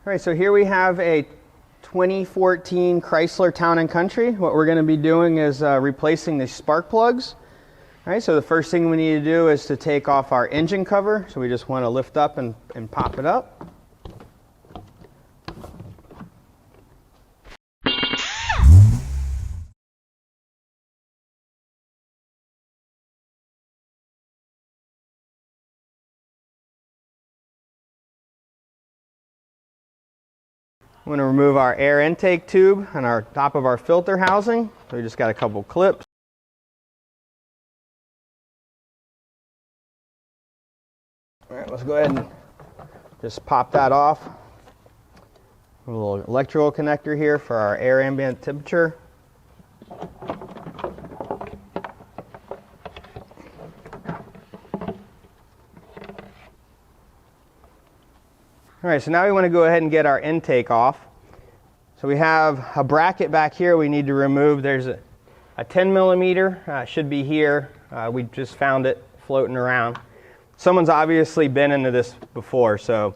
All right, so here we have a 2014 Chrysler Town & Country. What we're going to be doing is replacing the spark plugs. All right, so the first thing we need to do is to take off our engine cover. So we just want to lift up and pop it up. I'm going to remove our air intake tube and our top of our filter housing. So we just got a couple clips. All right, let's go ahead and just pop that off. A little electrical connector here for our air ambient temperature. All right, so now we want to go ahead and get our intake off. So we have a bracket back here we need to remove. There's a 10 millimeter, should be here. We just found it floating around. Someone's obviously been into this before, so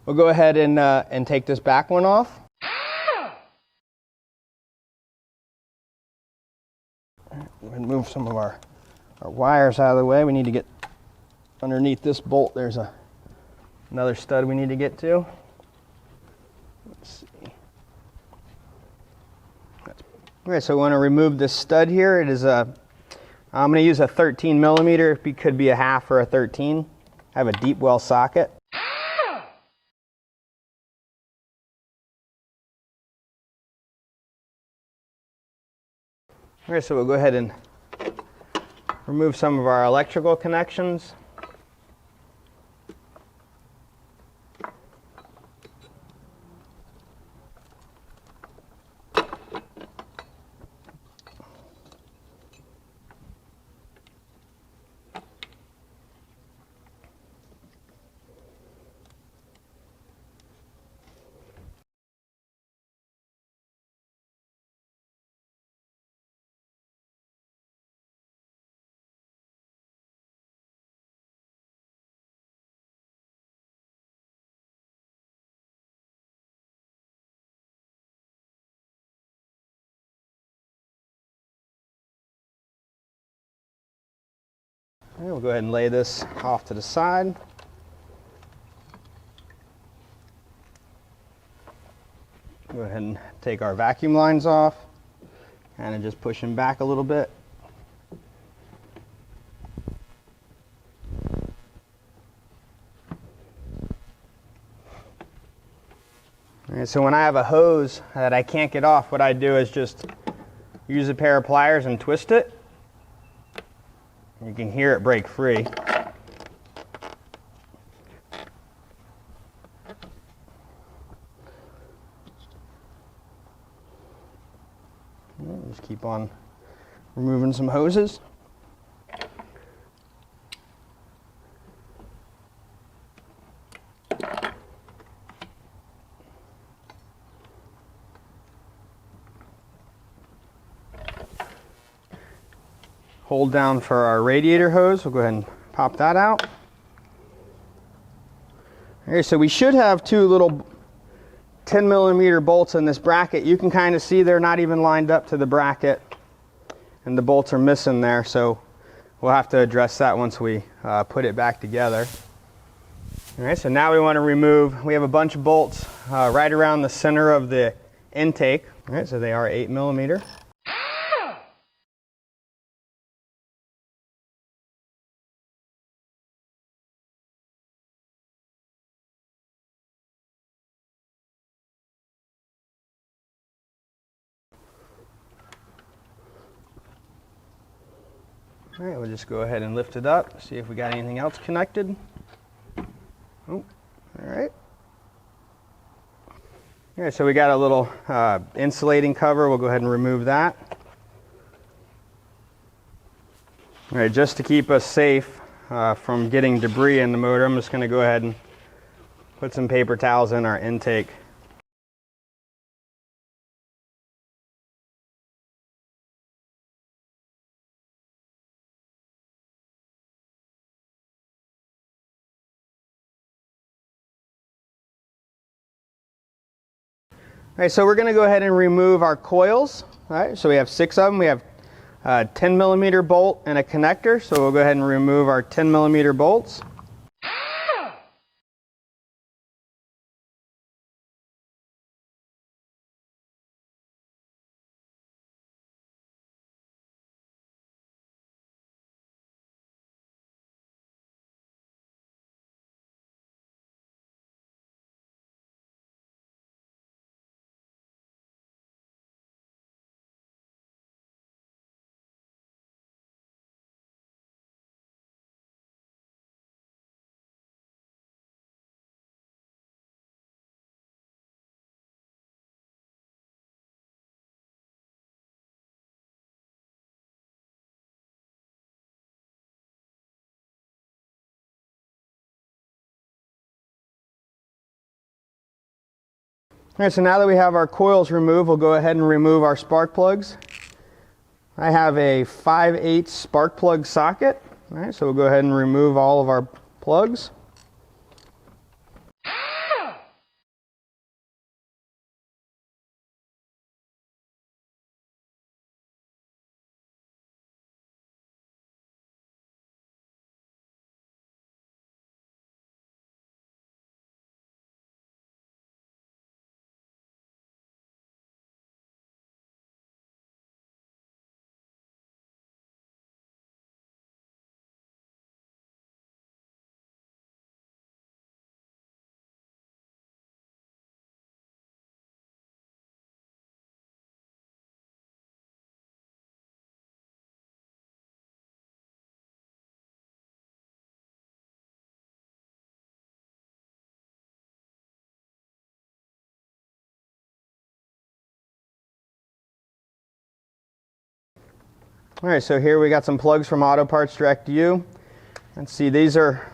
we'll go ahead and take this back one off. We'll move some of our wires out of the way. We need to get underneath this bolt. There's another stud we need to get to. Let's see. Okay, so we want to remove this stud here. It is I'm going to use a 13 millimeter. It could be a half or a 13. I have a deep well socket. Okay, so we'll go ahead and remove some of our electrical connections. Okay, we'll go ahead and lay this off to the side. Go ahead and take our vacuum lines off, kind of just push them back a little bit. All right, so when I have a hose that I can't get off, what I do is just use a pair of pliers and twist it. You can hear it break free. Just keep on removing some hoses. Hold down for our radiator hose. We'll go ahead and pop that out. Okay, so we should have two little 10 millimeter bolts in this bracket. You can kind of see they're not even lined up to the bracket, and the bolts are missing there, so we'll have to address that once we put it back together. All right, so now we want to remove, we have a bunch of bolts right around the center of the intake. All right, so they are 8 millimeter. All right, we'll just go ahead and lift it up, see if we got anything else connected. Oh, all right. All right, so we got a little insulating cover. We'll go ahead and remove that. All right, just to keep us safe from getting debris in the motor, I'm just going to go ahead and put some paper towels in our intake. right, so we're going to go ahead and remove our coils. All right, so we have 6 of them. We have a 10 millimeter bolt and a connector. So we'll go ahead and remove our 10 millimeter bolts. All right, so now that we have our coils removed, we'll go ahead and remove our spark plugs. I have a 5/8 spark plug socket. All right, so we'll go ahead and remove all of our plugs. All right, so here we got some plugs from Auto Parts Direct U. Let's see, these are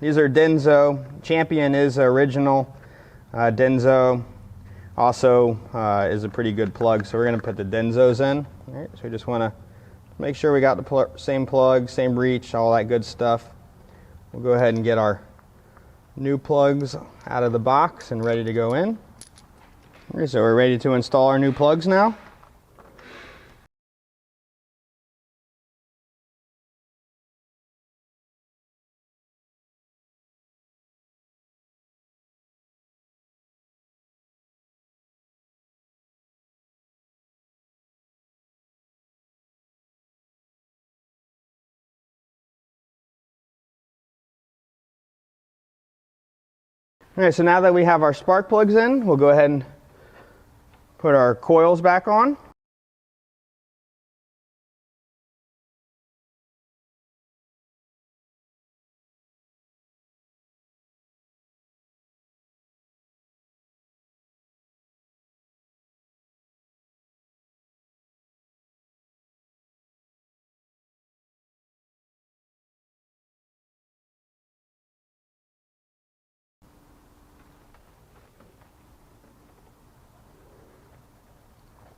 Denso. Champion is original. Denso also is a pretty good plug, so we're going to put the Denzos in. All right, so we just want to make sure we got the same plug, same reach, all that good stuff. We'll go ahead and get our new plugs out of the box and ready to go in. All right, so we're ready to install our new plugs now. All right, so now that we have our spark plugs in, we'll go ahead and put our coils back on.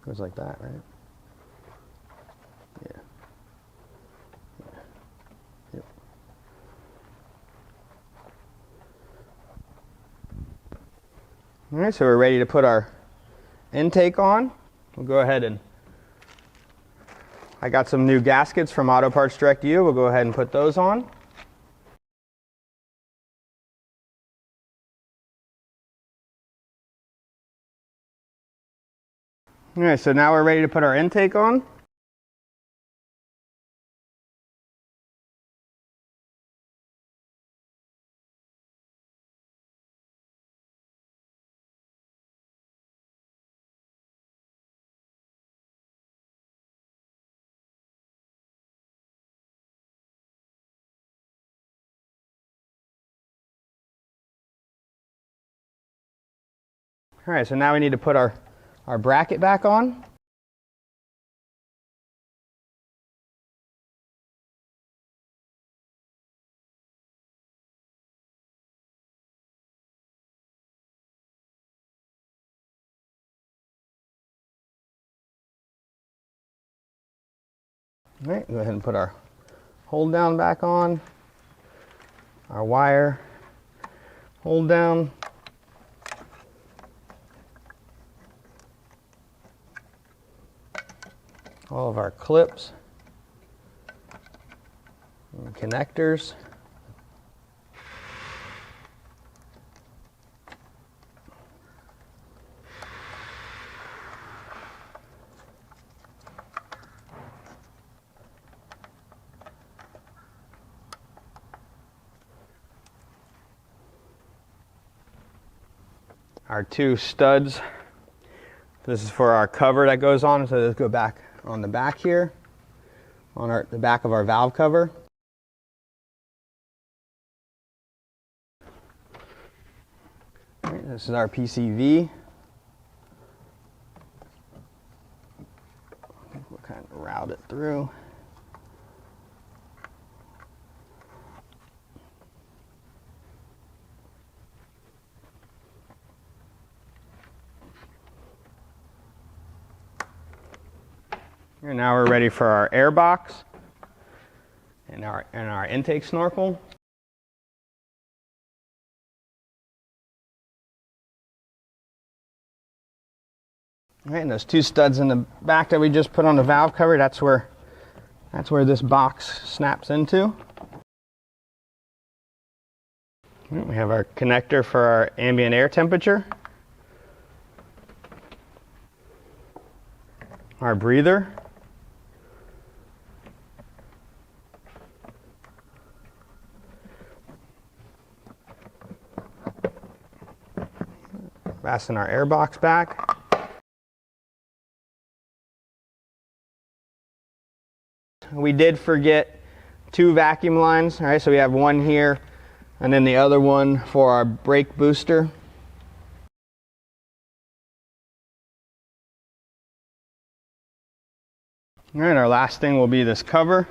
Goes like that, right? Yeah. Yep. All right, so we're ready to put our intake on. We'll go ahead and I got some new gaskets from Auto Parts Direct U. We'll go ahead and put those on. All right, so now we're ready to put our intake on. All right, so now we need to put our bracket back on. All right, go ahead and put our hold down back on, our wire hold down. all of our clips and connectors. Our two studs. This is for our cover that goes on, so let's go back on the back here, on the back of our valve cover. All right, this is our PCV. I think we'll kind of route it through. And now we're ready for our air box and our intake snorkel. All right, and those two studs in the back that we just put on the valve cover, that's where this box snaps into. All right, we have our connector for our ambient air temperature, our breather, fasten our air box back. We did forget two vacuum lines, all right, so we have one here and then the other one for our brake booster. All right, our last thing will be this cover.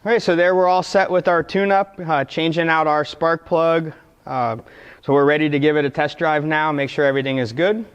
All right, so there we're all set with our tune-up, changing out our spark plug. So we're ready to give it a test drive now, make sure everything is good.